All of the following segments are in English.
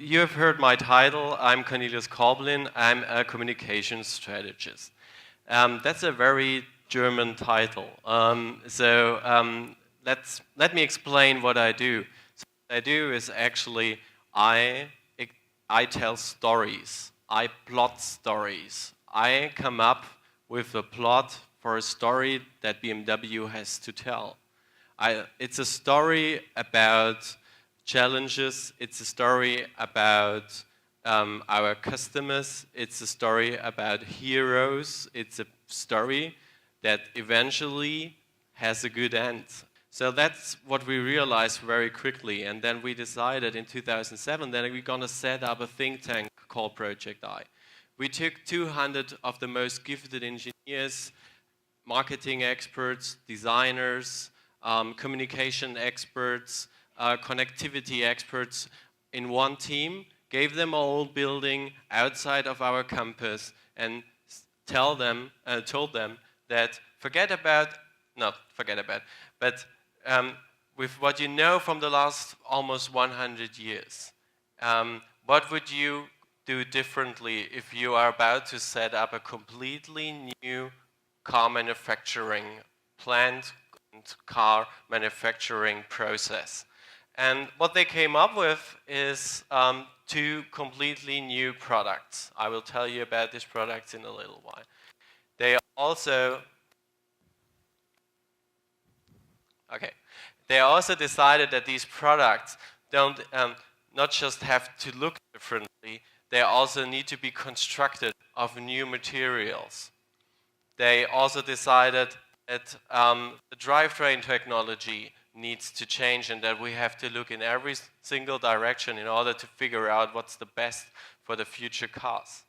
you have heard my title. I'm Cornelius Koeblin. I'm a communications strategist. That's a very German title. Let me explain what I do. So what I do is actually I tell stories. I plot stories. I come up with a plot for a story that BMW has to tell. It's a story about challenges. It's a story about our customers. It's a story about heroes. It's a story that eventually has a good end. So that's what we realized very quickly. And then we decided in 2007 that we're going to set up a think tank called Project I. We took 200 of the most gifted engineers, marketing experts, designers, communication experts, connectivity experts in one team, gave them a old building outside of our campus, and told them that with what you know from the last almost 100 years, what would you do differently if you are about to set up a completely new car manufacturing plant and car manufacturing process? And what they came up with is two completely new products. I will tell you about these products in a little while. They also decided that these products don't not just have to look differently, they also need to be constructed of new materials. They also decided that the drivetrain technology needs to change and that we have to look in every single direction in order to figure out what's the best for the future cars.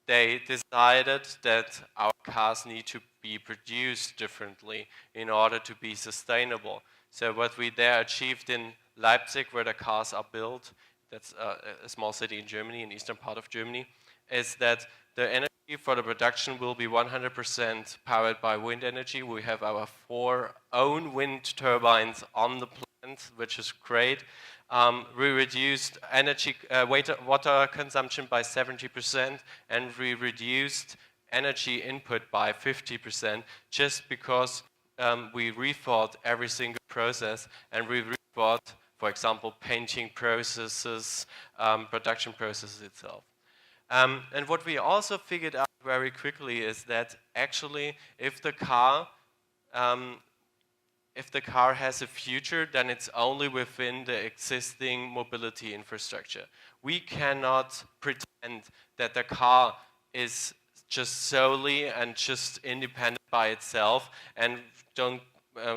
They decided that our cars need to be produced differently in order to be sustainable. So what we there achieved in Leipzig, where the cars are built, that's a small city in Germany, in the eastern part of Germany, is that the energy for the production will be 100% powered by wind energy. We have our 4 own wind turbines on the plant, which is great. We reduced energy, water consumption by 70%, and we reduced energy input by 50% just because we rethought every single process, and we rethought, for example, painting processes, production processes itself. And what we also figured out very quickly is that actually if the car has a future, then it's only within the existing mobility infrastructure. We cannot pretend that the car is just solely and just independent by itself and don't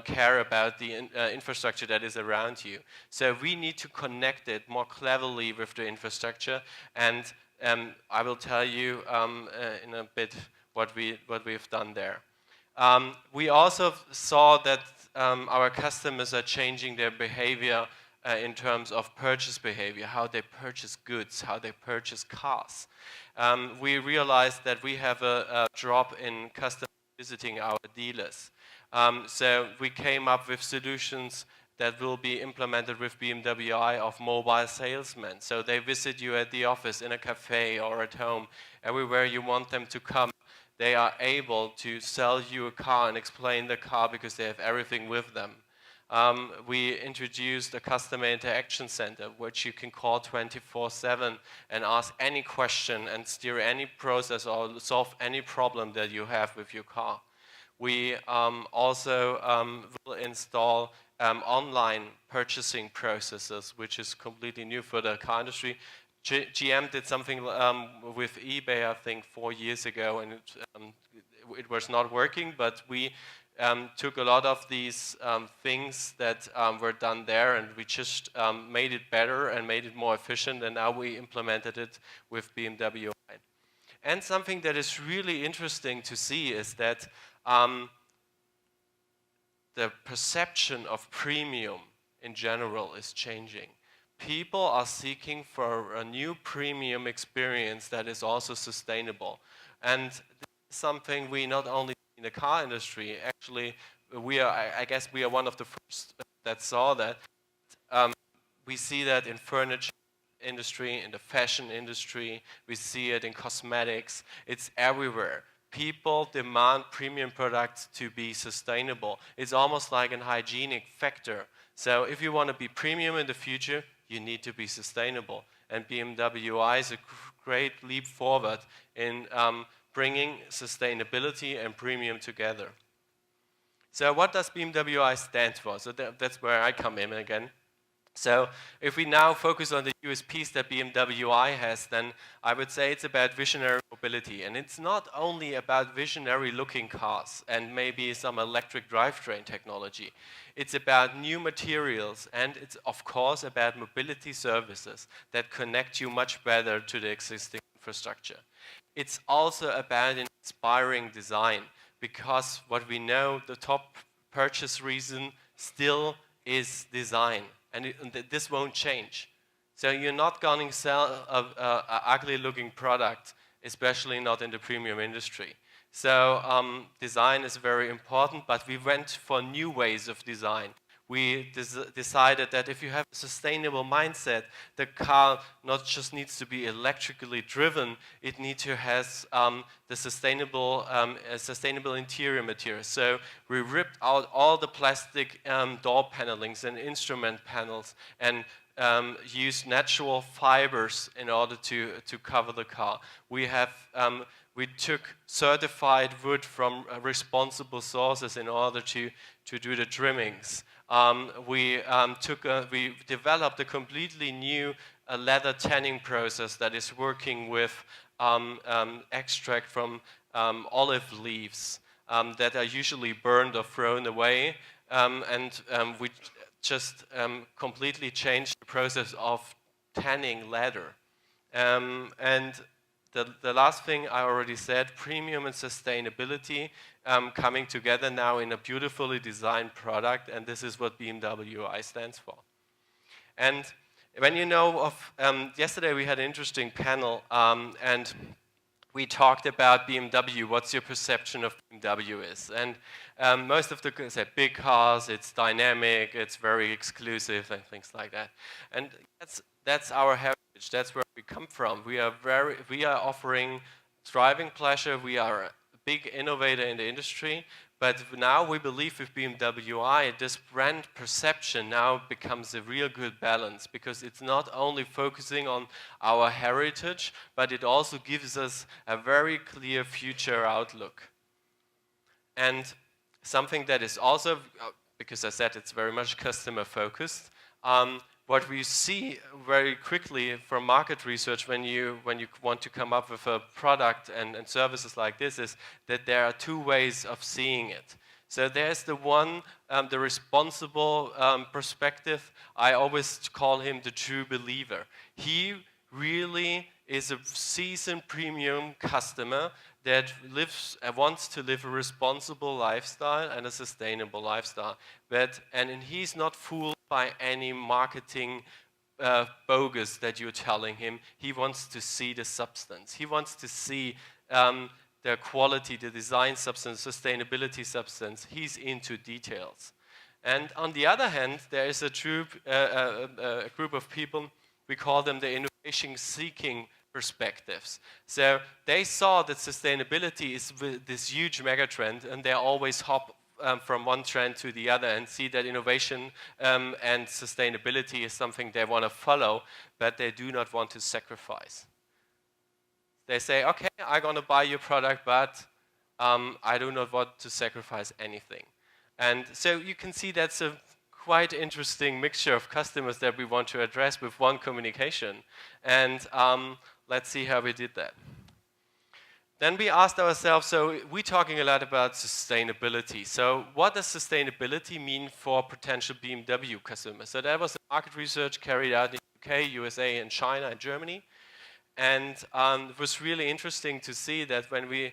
care about the infrastructure that is around you. So we need to connect it more cleverly with the infrastructure, and I will tell you in a bit what we've done there. We also saw that our customers are changing their behavior in terms of purchase behavior, how they purchase goods, how they purchase cars. We realized that we have a drop in customers visiting our dealers. So we came up with solutions that will be implemented with BMW I of mobile salesmen. So they visit you at the office, in a cafe, or at home. Everywhere you want them to come, they are able to sell you a car and explain the car because they have everything with them. We introduced a customer interaction center, which you can call 24/7 and ask any question and steer any process or solve any problem that you have with your car. We also will install online purchasing processes, which is completely new for the car industry. GM did something with eBay, I think, 4 years ago, and it was not working, but we took a lot of these things that were done there, and we just made it better and made it more efficient, and now we implemented it with BMW I. And something that is really interesting to see is that the perception of premium in general is changing. People are seeking for a new premium experience that is also sustainable. And this is something we not only see in the car industry, actually I guess we are one of the first that saw that. We see that in furniture, industry, in the fashion industry, we see it in cosmetics, it's everywhere. People demand premium products to be sustainable. It's almost like an hygienic factor. So if you want to be premium in the future, you need to be sustainable. And BMW i is a great leap forward in bringing sustainability and premium together. So what does BMW i stand for? So that's where I come in again. So if we now focus on the USPs that BMW i has, then I would say it's about visionary mobility. And it's not only about visionary looking cars and maybe some electric drivetrain technology. It's about new materials, and it's of course about mobility services that connect you much better to the existing infrastructure. It's also about inspiring design, because what we know, the top purchase reason still is design. And this won't change. So you're not going to sell an ugly-looking product, especially not in the premium industry. So design is very important, but we went for new ways of design. We decided that if you have a sustainable mindset, the car not just needs to be electrically driven, it needs to have the sustainable interior material. So we ripped out all the plastic door panelings and instrument panels and used natural fibers in order to cover the car. We took certified wood from responsible sources in order to do the trimmings. We developed a completely new leather tanning process that is working with extract from olive leaves that are usually burned or thrown away. We just completely changed the process of tanning leather. The last thing I already said, premium and sustainability coming together now in a beautifully designed product, and this is what BMW i stands for. And when you know of, yesterday we had an interesting panel, and we talked about BMW, what's your perception of BMW is. And most of the say big cars, it's dynamic, it's very exclusive and things like that. And that's our heritage. That's where we come from. We are offering driving pleasure. We are a big innovator in the industry, but now we believe with BMW i, this brand perception now becomes a real good balance, because it's not only focusing on our heritage, but it also gives us a very clear future outlook. And something that is also, because I said it's very much customer focused, what we see very quickly from market research when you want to come up with a product and services like this is that there are two ways of seeing it. So there's the one, the responsible perspective. I always call him the true believer. He really is a seasoned premium customer that wants to live a responsible lifestyle and a sustainable lifestyle. And he's not fooled by any marketing bogus that you're telling him. He wants to see the substance. He wants to see the quality, the design substance, sustainability substance. He's into details. And on the other hand, there is a group of people, we call them the innovation-seeking perspectives. So they saw that sustainability is this huge megatrend, and they always hop from one trend to the other and see that innovation and sustainability is something they want to follow, but they do not want to sacrifice. They say, okay, I'm going to buy your product, but I do not want to sacrifice anything. And so you can see that's a quite interesting mixture of customers that we want to address with one communication. And let's see how we did that. Then we asked ourselves, so we're talking a lot about sustainability. So what does sustainability mean for potential BMW customers? So that was a market research carried out in the UK, USA, and China, and Germany. And it was really interesting to see that when we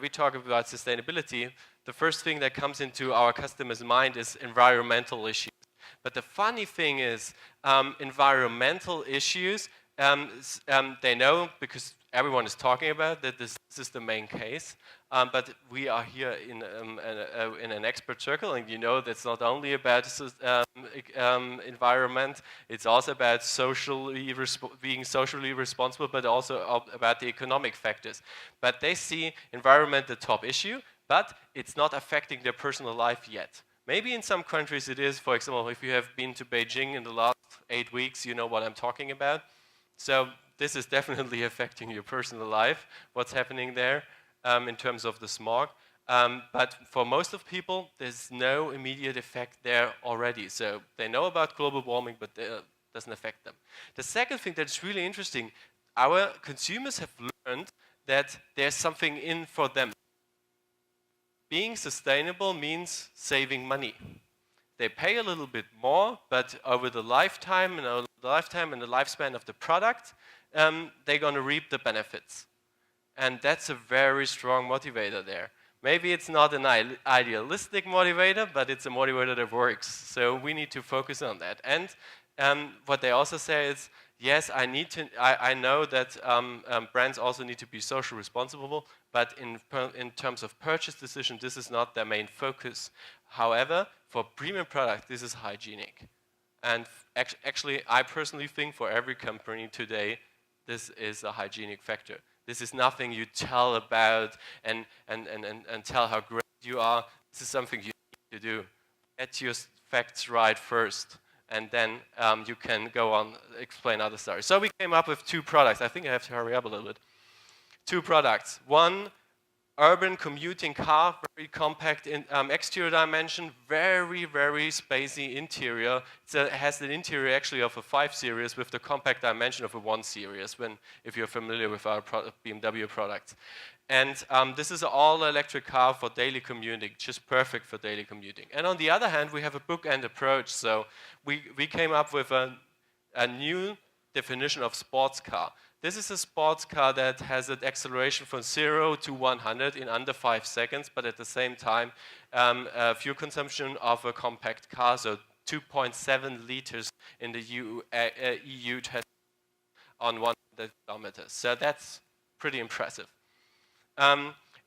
talk about sustainability, the first thing that comes into our customers' mind is environmental issues. But the funny thing is, environmental issues They know because everyone is talking about that this is the main case. But we are here in an expert circle, and you know that's not only about environment, it's also about being socially responsible, but also about the economic factors. But they see environment the top issue, but it's not affecting their personal life yet. Maybe in some countries it is. For example, if you have been to Beijing in the last 8 weeks, you know what I'm talking about. So this is definitely affecting your personal life, what's happening there in terms of the smog. But for most of people, there's no immediate effect there already. So they know about global warming, but it doesn't affect them. The second thing that's really interesting, our consumers have learned that there's something in for them. Being sustainable means saving money. They pay a little bit more, but over the lifetime and the lifespan of the product, they're going to reap the benefits. And that's a very strong motivator there. Maybe it's not an idealistic motivator, but it's a motivator that works. So we need to focus on that. And what they also say is, yes, I know that brands also need to be socially responsible, but in terms of purchase decision, this is not their main focus. However, for premium product, this is hygienic. And actually, I personally think for every company today, this is a hygienic factor. This is nothing you tell about and tell how great you are. This is something you need to do. Get your facts right first, and then you can go on, explain other stories. So we came up with 2 products. I think I have to hurry up a little bit. 2 products. One, urban commuting car, very compact in exterior dimension, very, very spacey interior. It has an interior actually of a 5 Series with the compact dimension of a 1 Series, if you're familiar with our BMW products. And this is an all-electric car for daily commuting, just perfect for daily commuting. And on the other hand, we have a bookend approach. So we came up with a new definition of sports car. This is a sports car that has an acceleration from 0 to 100 in under 5 seconds, but at the same time, fuel consumption of a compact car, so 2.7 liters in the EU test on 100 kilometers. So that's pretty impressive.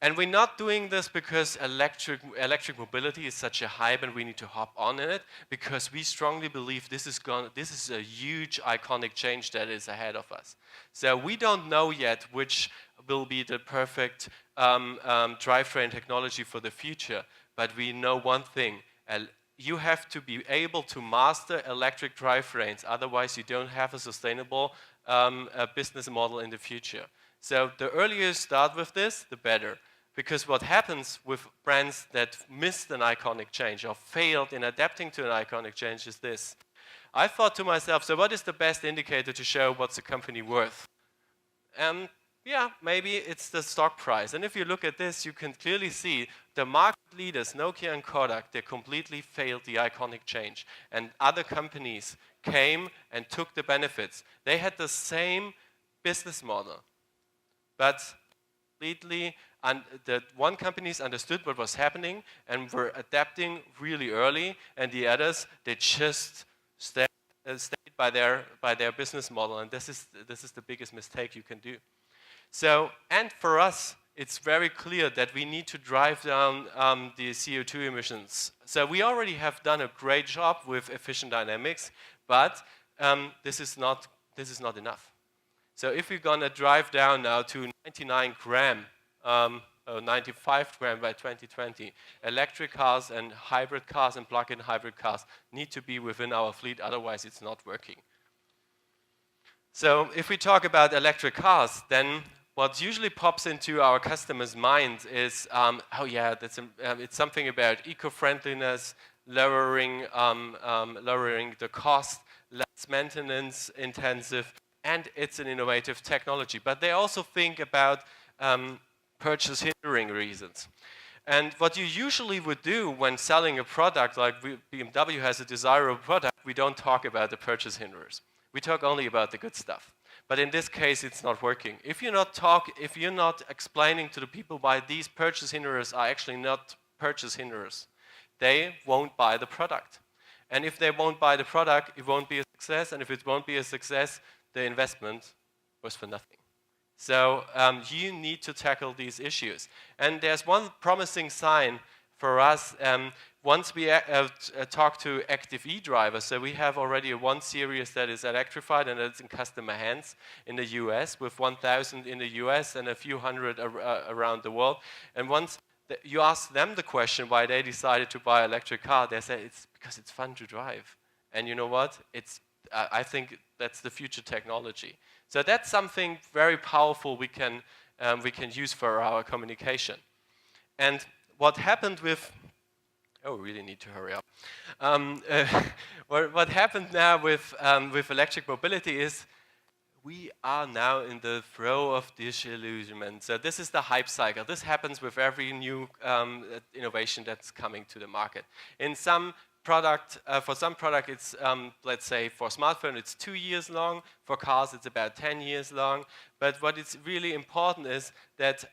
And we're not doing this because electric mobility is such a hype and we need to hop on in it, because we strongly believe this is a huge iconic change that is ahead of us. So we don't know yet which will be the perfect drivetrain technology for the future, but we know one thing. You have to be able to master electric drivetrains, otherwise you don't have a sustainable business model in the future. So the earlier you start with this, the better. Because what happens with brands that missed an iconic change or failed in adapting to an iconic change is this. I thought to myself, so what is the best indicator to show what's a company worth? Yeah, maybe it's the stock price. And if you look at this, you can clearly see the market leaders, Nokia and Kodak, they completely failed the iconic change. And other companies came and took the benefits. They had the same business model, but completely, and the one companies understood what was happening and were adapting really early, and the others, they just stayed by their business model, and this is the biggest mistake you can do. So, and for us, it's very clear that we need to drive down the CO2 emissions. So we already have done a great job with efficient dynamics, but this is not enough. So if we're going to drive down now to 99 gram, 95 gram by 2020, electric cars and hybrid cars and plug-in hybrid cars need to be within our fleet, otherwise it's not working. So if we talk about electric cars, then what usually pops into our customers' minds is, oh yeah, it's something about eco-friendliness, lowering the cost, less maintenance intensive, and it's an innovative technology. But they also think about purchase hindering reasons. And what you usually would do when selling a product, like BMW has a desirable product, we don't talk about the purchase hinders. We talk only about the good stuff. But in this case, it's not working. If you're not explaining to the people why these purchase hinders are actually not purchase hinders, they won't buy the product. And if they won't buy the product, it won't be a success. And if it won't be a success, the investment was for nothing. So you need to tackle these issues. And there's one promising sign for us. Once we talk to active e-drivers, so we have already one series that is electrified and it's in customer hands in the US, with 1,000 in the US and a few hundred around the world. And once you ask them the question why they decided to buy an electric car, they say it's because it's fun to drive. And you know what? I think that's the future technology. So that's something very powerful we can use for our communication. And what happened with, oh, we really need to hurry up. What happened now with electric mobility is we are now in the throes of disillusionment. So this is the hype cycle. This happens with every new innovation that's coming to the market. In some product, for some product, it's let's say for smartphone, it's 2 years long. For cars, it's about 10 years long. But what is really important is that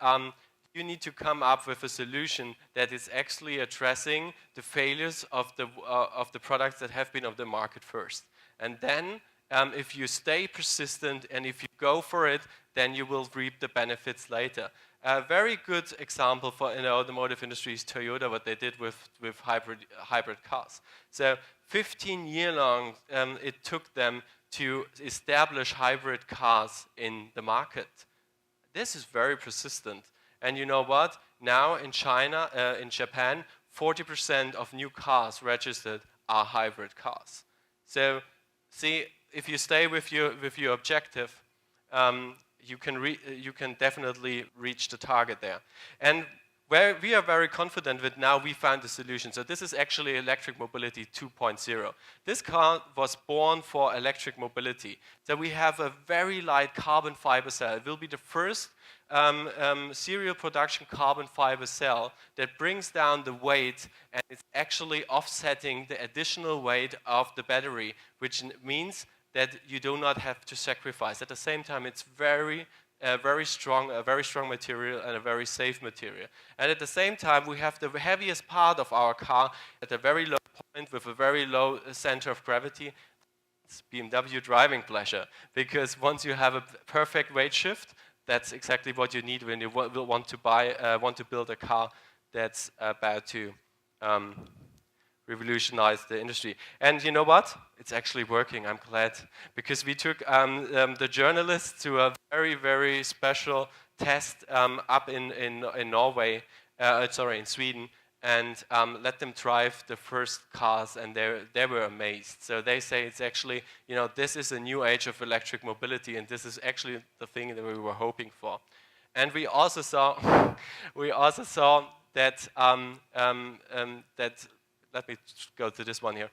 you need to come up with a solution that is actually addressing the failures of the products that have been on the market first. And then, if you stay persistent and if you go for it, then you will reap the benefits later. A very good example in the automotive industry is Toyota, what they did with hybrid cars. So 15 years long, it took them to establish hybrid cars in the market. This is very persistent. And you know what? Now in China, in Japan, 40% of new cars registered are hybrid cars. So see, if you stay with your objective, you can definitely reach the target there. And where we are very confident with now, we found the solution. So this is actually electric mobility 2.0. This car was born for electric mobility. So we have a very light carbon fiber cell. It will be the first serial production carbon fiber cell that brings down the weight, and it's actually offsetting the additional weight of the battery, which means that you do not have to sacrifice. At the same time, it's a very strong material and a very safe material. And at the same time, we have the heaviest part of our car at a very low point with a very low center of gravity. It's BMW driving pleasure, because once you have a perfect weight shift, that's exactly what you need when you want to build a car that's about to revolutionize the industry. And you know what? It's actually working, I'm glad. Because we took the journalists to a very, very special test up in Norway, in Sweden, and let them drive the first cars, and they were amazed. So they say it's actually, this is a new age of electric mobility, and this is actually the thing that we were hoping for. And we also saw, that let me go to this one here,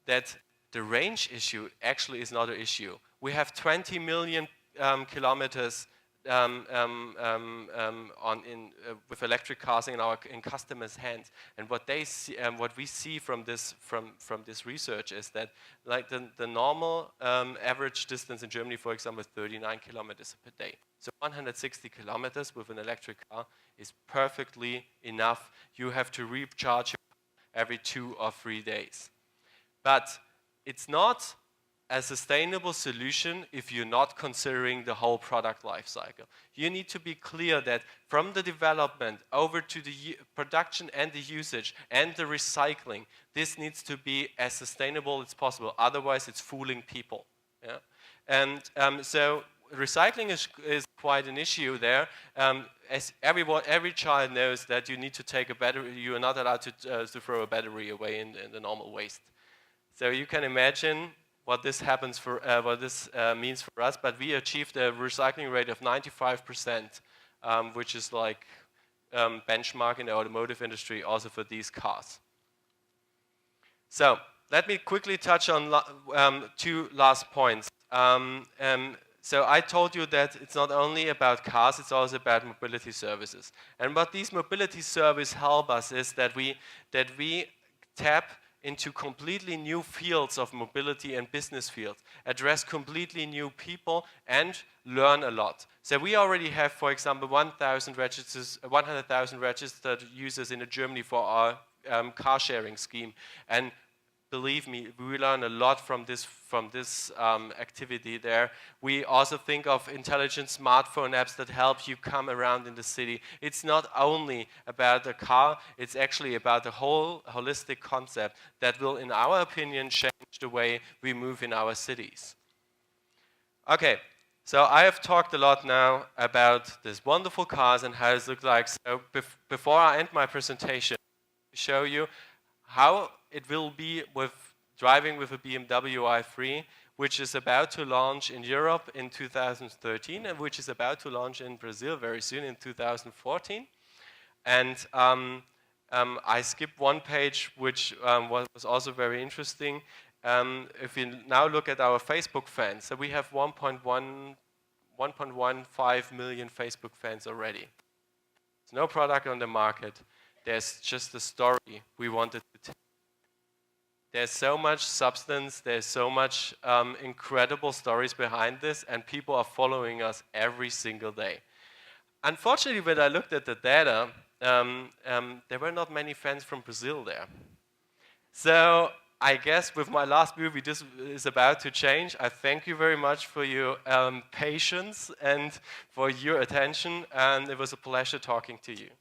that the range issue actually is not an issue. We have 20 million kilometers with electric cars in customers' hands, and what they see, what we see from this research is that, like the normal average distance in Germany, for example, is 39 kilometers per day. So 160 kilometers with an electric car is perfectly enough. You have to recharge every 2 or 3 days. But it's not a sustainable solution if you're not considering the whole product life cycle. You need to be clear that from the development over to the production and the usage and the recycling, this needs to be as sustainable as possible. Otherwise, it's fooling people. Yeah? And so recycling is quite an issue there. As every child knows that you need to take a battery. You are not allowed to throw a battery away in the normal waste. So you can imagine what this means for us. But we achieved a recycling rate of 95%, which is like benchmark in the automotive industry, also for these cars. So let me quickly touch on 2 last points. So I told you that it's not only about cars, it's also about mobility services. And what these mobility services help us is that we tap into completely new fields of mobility and business fields, address completely new people, and learn a lot. So we already have, for example, 100,000 registered users in Germany for our car sharing scheme. And believe me, we learn a lot from this activity there. We also think of intelligent smartphone apps that help you come around in the city. It's not only about a car, it's actually about a whole holistic concept that will, in our opinion, change the way we move in our cities. Okay, so I have talked a lot now about these wonderful cars and how it looks like. So before I end my presentation, I'll show you how it will be with driving with a BMW i3, which is about to launch in Europe in 2013 and which is about to launch in Brazil very soon in 2014. And I skipped one page, which was also very interesting. If we now look at our Facebook fans, so we have 1.15 million Facebook fans already. There's no product on the market. There's just a story we wanted to tell. There's so much substance, there's so much incredible stories behind this, and people are following us every single day. Unfortunately, when I looked at the data, there were not many fans from Brazil there. So I guess with my last movie, this is about to change. I thank you very much for your patience and for your attention, and it was a pleasure talking to you.